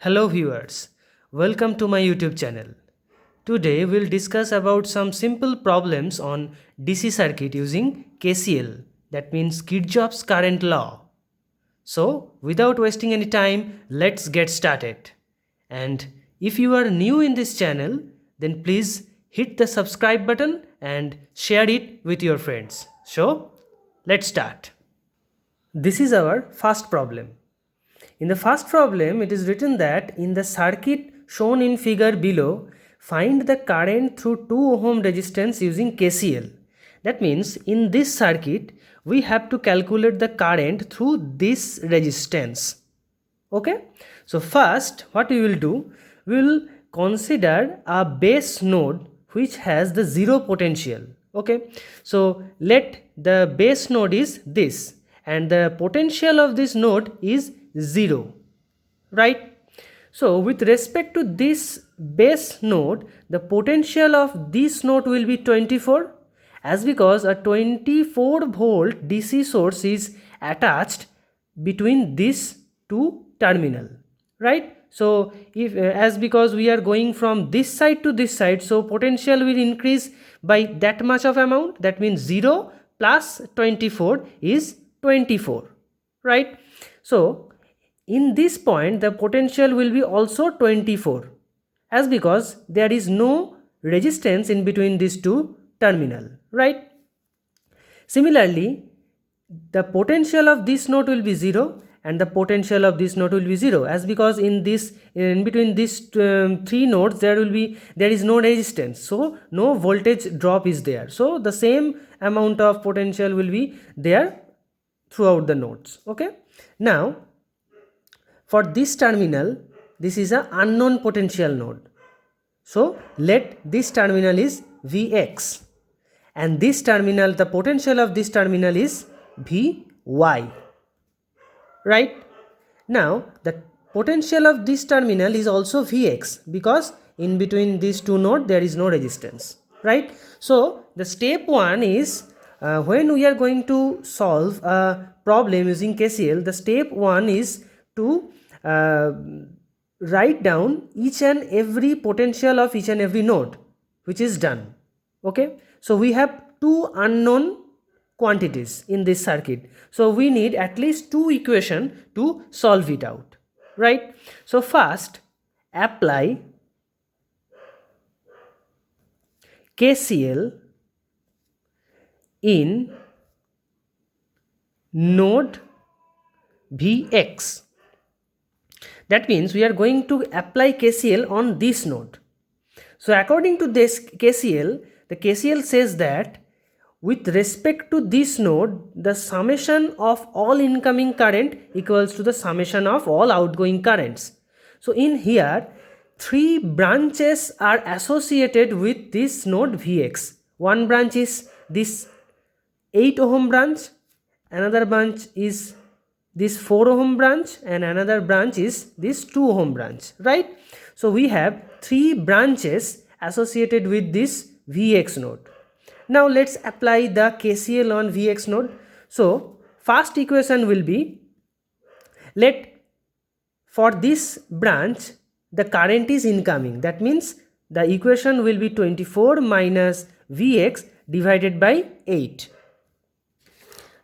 Hello viewers, welcome to my YouTube channel. Today we'll discuss about some simple problems on DC circuit using KCL, that means Kirchhoff's current law. So without wasting any time, let's get started. And if you are new in this channel, then please hit the subscribe button and share it with your friends. So let's start. This is our first problem. In the first problem, it is written that in the circuit shown in figure below, find the current through 2 ohm resistance using KCL. That means in this circuit, we have to calculate the current through this resistance. Okay? So first, what we will do, we will consider a base node which has the zero potential. Okay? So let the base node is this, and the potential of this node is 0, right? So with respect to this base node, the potential of this node will be 24, as because a 24 volt DC source is attached between these two terminal, right? So if as because we are going from this side to this side, so potential will increase by that much of amount. That means 0 plus 24 is 24, right? So in this point the potential will be also 24, as because there is no resistance in between these two terminal, right? Similarly, the potential of this node will be 0 and the potential of this node will be 0, as because in between these three nodes there is no resistance, so no voltage drop is there, so the same amount of potential will be there throughout the nodes. Okay, now for this terminal, this is an unknown potential node, so let this terminal is Vx, and this terminal, the potential of this terminal is Vy, right? Now the potential of this terminal is also Vx, because in between these two nodes there is no resistance, right? So the step 1 is when we are going to solve a problem using KCL, the step 1 is to write down each and every potential of each and every node, which is done. Okay, so we have two unknown quantities in this circuit, so we need at least two equations to solve it out, right? So first apply KCL in node Vx. That means we are going to apply KCL on this node. So according to this KCL, the KCL says that with respect to this node, the summation of all incoming current equals to the summation of all outgoing currents. So in here, 3 branches are associated with this node Vx. One branch is this 8 ohm branch, another branch is this 4 ohm branch, and another branch is this 2 ohm branch, right? So we have 3 branches associated with this Vx node. Now let's apply the KCL on Vx node. So first equation will be, let for this branch the current is incoming, that means the equation will be 24 minus Vx divided by 8.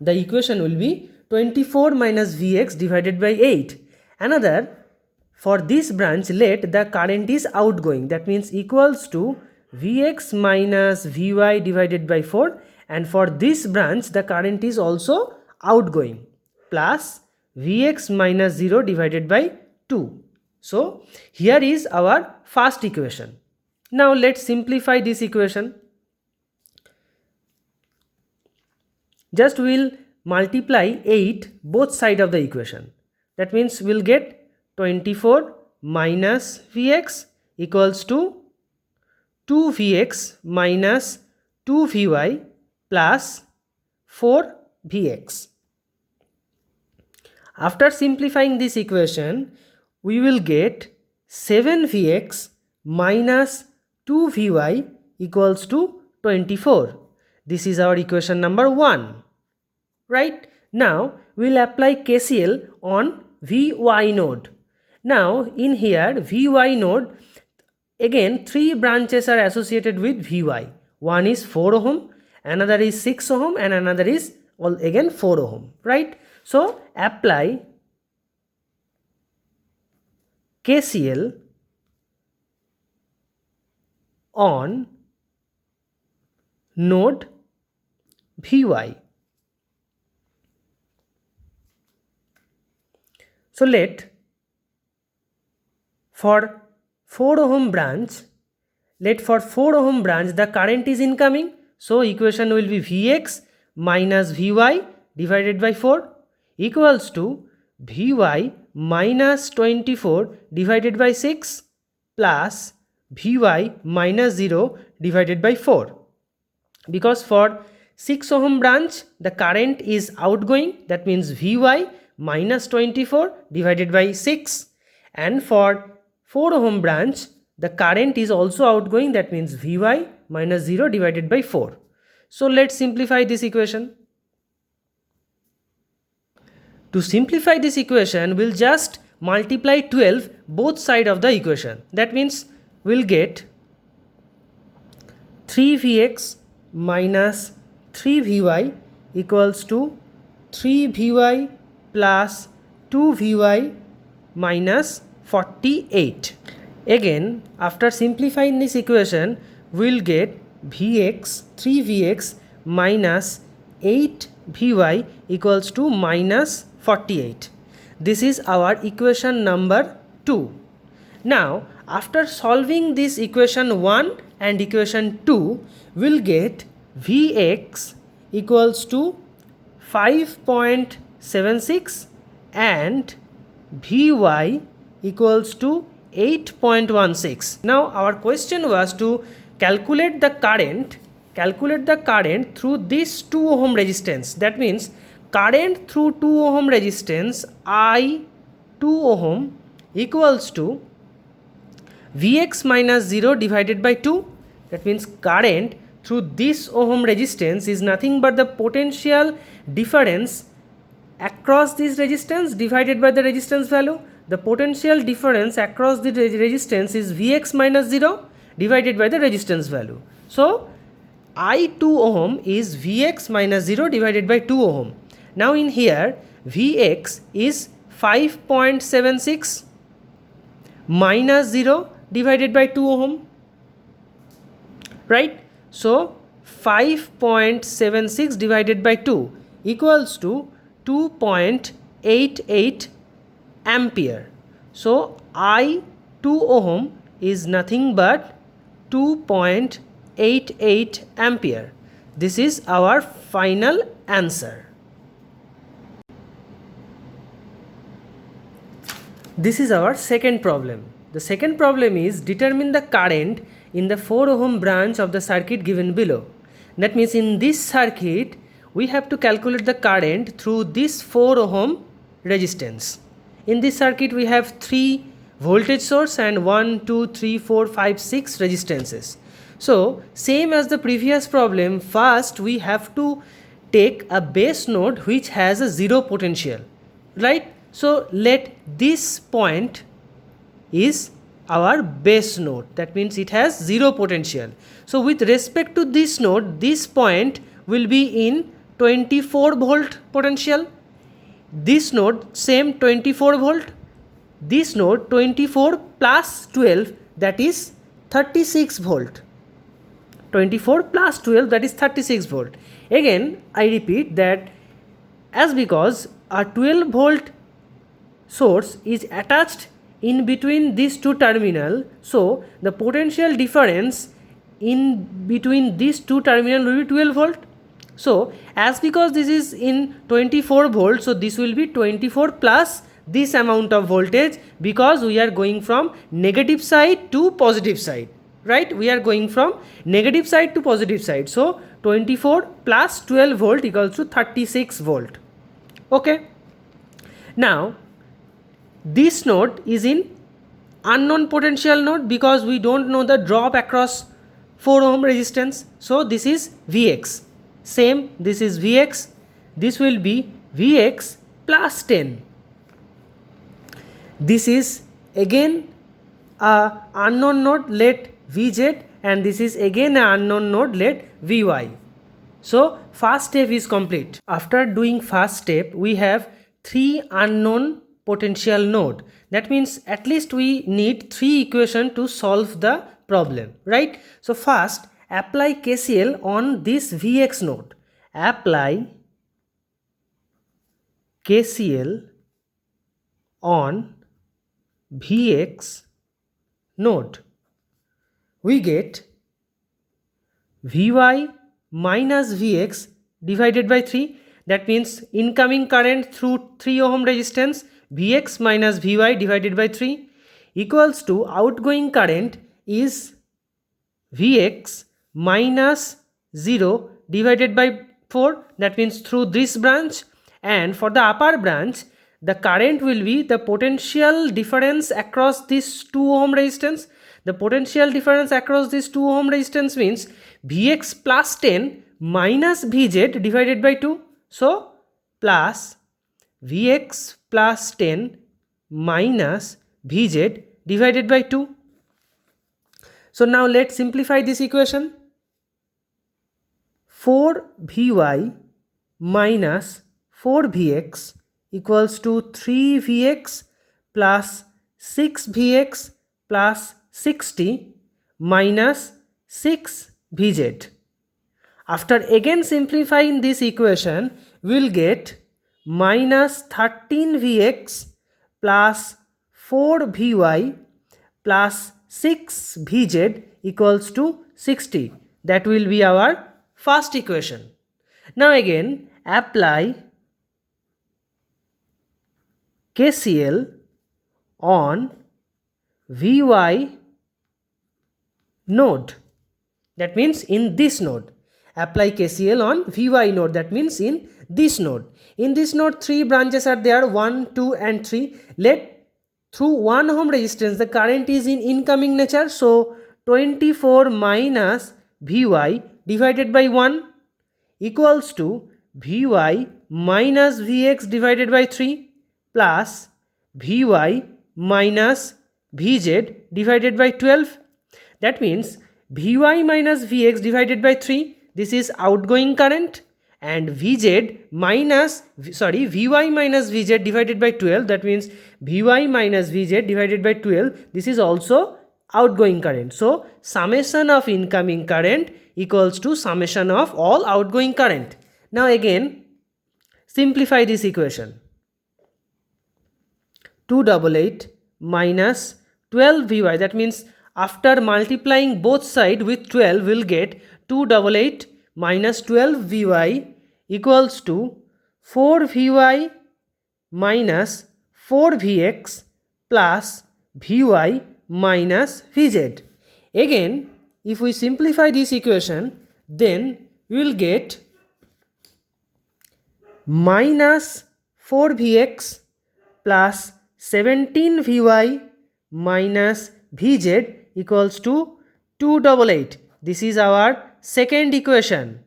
The equation will be 24 minus Vx divided by 8. Another, for this branch let the current is outgoing, that means equals to Vx minus Vy divided by 4, and for this branch the current is also outgoing, plus Vx minus 0 divided by 2. So here is our first equation. Now let's simplify this equation. Just we'll multiply 8 both sides of the equation. That means we'll get 24 minus Vx equals to 2Vx minus 2Vy plus 4Vx. After simplifying this equation, we will get 7Vx minus 2Vy equals to 24. This is our equation number 1. Right? Now we will apply KCL on Vy node. Now in here Vy node, again 3 branches are associated with Vy. One is 4 ohm, another is 6 ohm, and another is again 4 ohm, right? So apply KCL on node Vy. So let for 4 ohm branch, the current is incoming. So equation will be Vx minus Vy divided by 4 equals to Vy minus 24 divided by 6 plus Vy minus 0 divided by 4. Because for 6 ohm branch the current is outgoing, that means Vy minus 24 divided by 6, and for 4 ohm branch the current is also outgoing, that means Vy minus 0 divided by 4. So let's simplify this equation. To simplify this equation, we'll just multiply 12 both sides of the equation. That means we'll get 3Vx minus 3Vy equals to 3Vy plus 2Vy minus 48. Again, after simplifying this equation, we'll get Vx, 3Vx minus 8Vy equals to minus 48. This is our equation number 2. Now, after solving this equation 1 and equation 2, we'll get Vx equals to 5.76 and Vy equals to 8.16. Now our question was to calculate the current through this 2 ohm resistance. That means current through 2 ohm resistance I 2 ohm equals to Vx minus 0 divided by 2. That means current through this ohm resistance is nothing but the potential difference across this resistance divided by the resistance value. The potential difference across the resistance is Vx minus 0 divided by the resistance value. So I 2 ohm is Vx minus 0 divided by 2 ohm. Now in here Vx is 5.76 minus 0 divided by 2 ohm, right? So 5.76 divided by 2 equals to 2.88 ampere. So I 2 ohm is nothing but 2.88 ampere. This is our final answer. This is our second problem. The second problem is determine the current in the 4 ohm branch of the circuit given below. That means in this circuit we have to calculate the current through this 4 ohm resistance. In this circuit we have 3 voltage source and 1, 2, 3, 4, 5, 6 resistances. So same as the previous problem, first we have to take a base node which has a 0 potential, right? So let this point is our base node, that means it has 0 potential. So with respect to this node, this point will be in 24 volt potential. This node same 24 volt. This node 24 plus 12, that is 36 volt. 24 plus 12, that is 36 volt. Again I repeat that as because a 12 volt source is attached in between these two terminals, so the potential difference in between these two terminals will be 12 volt. So as because this is in 24 volt, so this will be 24 plus this amount of voltage, because we are going from negative side to positive side, right? We are going from negative side to positive side. So 24 plus 12 volt equals to 36 volt. Okay. Now this node is in unknown potential node because we don't know the drop across 4 ohm resistance. So this is Vx. Same, this is Vx. This will be Vx plus 10. This is again a unknown node, let Vz, and this is again an unknown node, let Vy. So first step is complete. After doing first step, we have 3 unknown potential node. That means at least we need 3 equations to solve the problem, right? So first apply KCL on this Vx node. Apply KCL on Vx node. We get Vy minus Vx divided by 3. That means incoming current through 3 ohm resistance, Vx minus Vy divided by 3, equals to outgoing current is Vx minus 0 divided by 4. That means through this branch, and for the upper branch the current will be the potential difference across this 2 ohm resistance. The potential difference across this 2 ohm resistance means Vx plus 10 minus Vz divided by 2. So plus Vx plus 10 minus Vz divided by 2. So now let's simplify this equation. 4Vy minus 4Vx equals to 3Vx plus 6Vx plus 60 minus 6Vz. After again simplifying this equation, we will get minus 13Vx plus 4Vy plus 6Vz equals to 60. That will be our first equation. Now again apply KCL on Vy node. That means in this node. Apply KCL on Vy node. That means in this node. In this node 3 branches are there, 1, 2 and 3. Let through 1 ohm resistance the current is in incoming nature. So 24 minus Vy divided by 1 equals to Vy minus Vx divided by 3 plus Vy minus Vz divided by 12. That means Vy minus Vx divided by 3, this is outgoing current, and Vy minus Vz divided by 12, that means Vy minus Vz divided by 12, this is also outgoing current. So summation of incoming current equals to summation of all outgoing current. Now again simplify this equation. 288 minus 12 Vy, that means after multiplying both sides with 12 we will get 288 minus 12 Vy equals to 4 Vy minus 4 Vx plus Vy minus Vz. Again if we simplify this equation, then we will get minus 4 Vx plus 17 Vy minus Vz equals to 288. This is our second equation.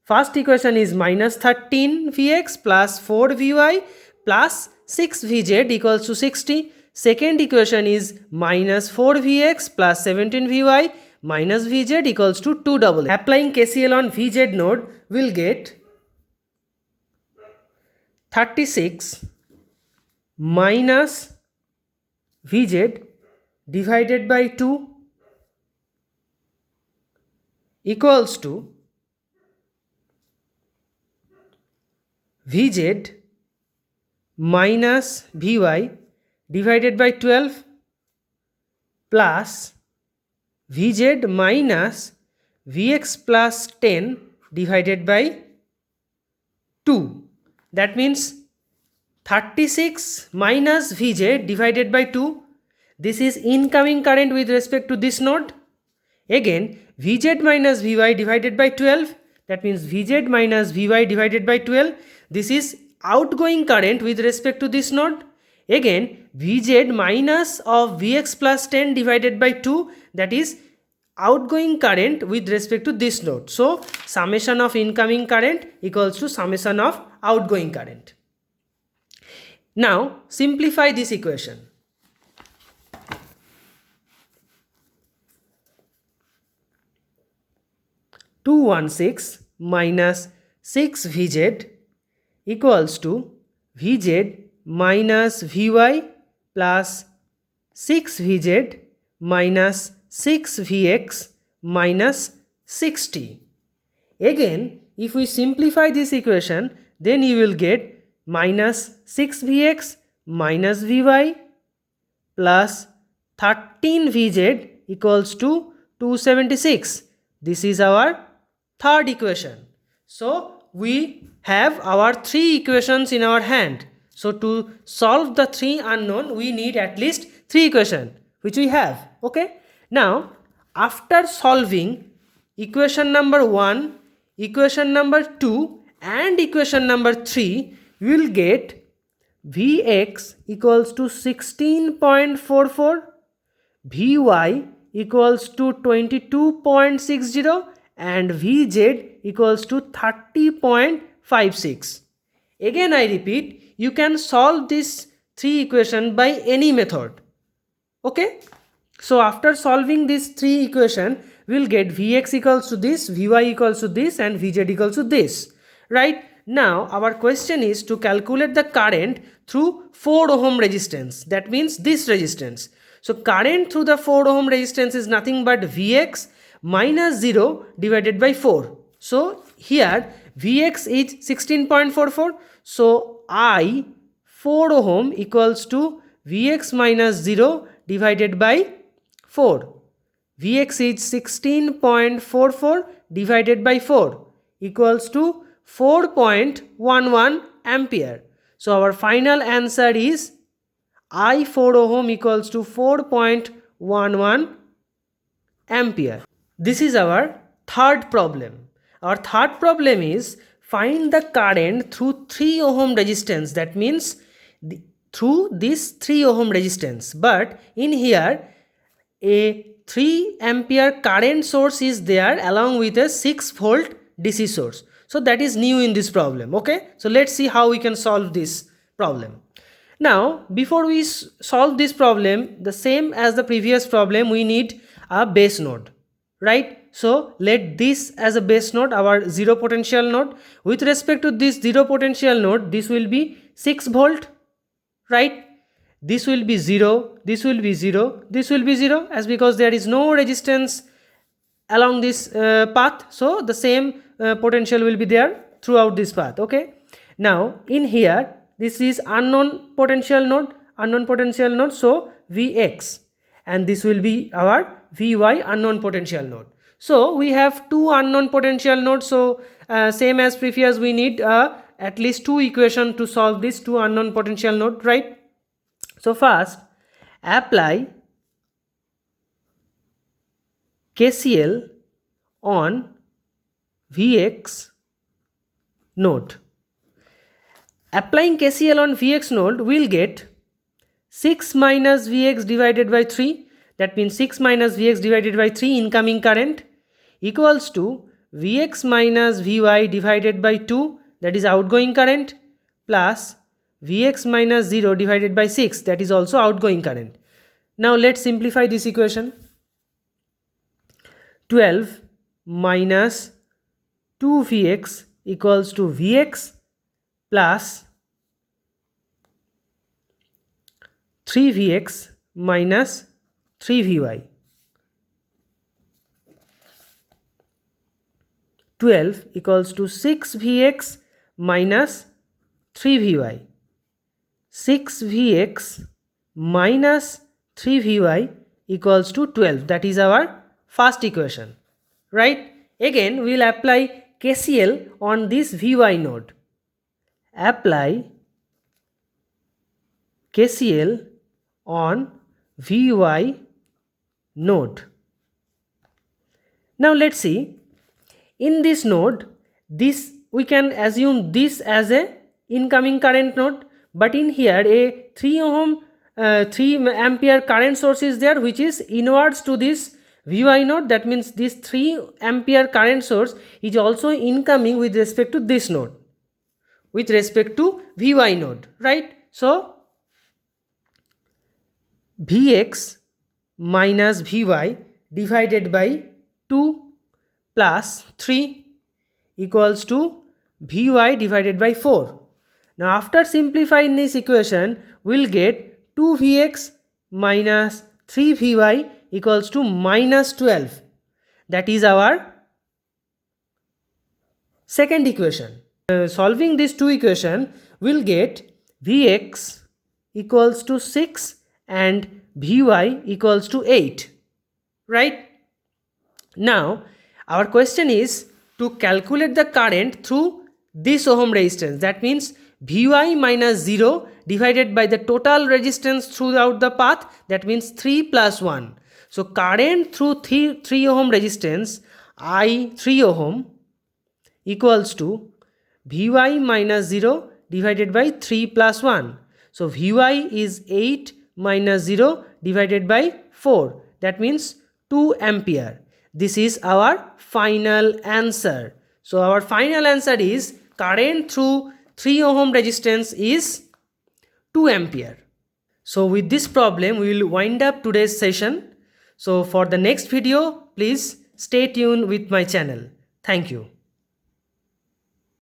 First equation is minus 13 Vx plus 4 Vy plus 6 Vz equals to 60. Second equation is minus 4 Vx plus 17 Vy minus Vz equals to 288. Applying KCL on Vz node, we will get 36 minus Vz divided by 2 equals to Vz minus Vy divided by 12 plus Vz minus Vx plus 10 divided by 2. That means 36 minus Vz divided by 2. This is incoming current with respect to this node. Again Vz minus Vy divided by 12. That means Vz minus Vy divided by 12. This is outgoing current with respect to this node. Again Vz minus of Vx plus 10 divided by 2, that is outgoing current with respect to this node. So summation of incoming current equals to summation of outgoing current. Now simplify this equation. 216 minus 6Vz equals to Vz minus Vy plus 6Vz minus 6Vx minus 60. Again, if we simplify this equation, then you will get minus 6Vx minus Vy plus 13Vz equals to 276. This is our third equation. So we have our three equations in our hand. So to solve the three unknown, we need at least three equations, which we have. Okay. Now, after solving equation number 1, equation number 2 and equation number 3, we will get Vx equals to 16.44, Vy equals to 22.60 and Vz equals to 30.56. Again I repeat, you can solve this three equation by any method. Okay? So after solving this three equation, we will get Vx equals to this, Vy equals to this and Vz equals to this. Right? Now our question is to calculate the current through 4 ohm resistance. That means this resistance. So current through the 4 ohm resistance is nothing but Vx minus 0 divided by 4. So here Vx is 16.44. So I 4 ohm equals to Vx minus 0 divided by 4. Vx is 16.44 divided by 4 equals to 4.11 ampere. So our final answer is I 4 ohm equals to 4.11 ampere. This is our third problem. Our third problem is find the current through 3 ohm resistance. That means through this 3 ohm resistance. But in here a 3 ampere current source is there along with a 6 volt DC source. So that is new in this problem. Okay. So let's see how we can solve this problem. Now before we solve this problem, the same as the previous problem, we need a base node. Right. So let this as a base node, our zero potential node. With respect to this zero potential node, this will be 6 volt. Right. This will be 0, this will be 0, this will be 0, as because there is no resistance along this path. So the same potential will be there throughout this path. Okay. Now in here this is unknown potential node. So Vx, and this will be our Vy unknown potential node. So we have two unknown potential nodes. So same as previous, we need at least two equations to solve this two unknown potential node. Right. So first apply KCL on Vx node. Applying KCL on Vx node, we will get 6 minus Vx divided by 3. That means 6 minus Vx divided by 3 incoming current equals to Vx minus Vy divided by 2, that is outgoing current, plus Vx minus 0 divided by 6, that is also outgoing current. Now let's simplify this equation. 12 minus 2Vx equals to Vx plus 3Vx minus 3Vy. 12 equals to 6Vx minus 3Vy. 6Vx minus 3Vy equals to 12. That is our first equation. Right? Again, we will apply KCL on this Vy node. Apply KCL on Vy node. Now let's see. In this node, this we can assume this as a incoming current node, but in here a 3 ohm 3 ampere current source is there, which is inwards to this Vy node. That means this 3 ampere current source is also incoming with respect to this node, with respect to Vy node. Right? So Vx minus Vy divided by 2 plus 3 equals to Vy divided by 4. Now after simplifying this equation, we'll get 2Vx minus 3Vy equals to minus 12. That is our second equation. Solving these two equations, we'll get Vx equals to 6 and Vy equals to 8. Right? Now, our question is to calculate the current through this ohm resistance. That means Vy minus 0 divided by the total resistance throughout the path. That means 3 plus 1. So, current through 3 ohm resistance, I 3 ohm equals to Vy minus 0 divided by 3 plus 1. So, Vy is 8 minus 0 divided by 4. That means 2 ampere. This is our final answer. So, our final answer is current through 3 ohm resistance is 2 ampere. So, with this problem, we will wind up today's session. So, for the next video, please stay tuned with my channel. Thank you.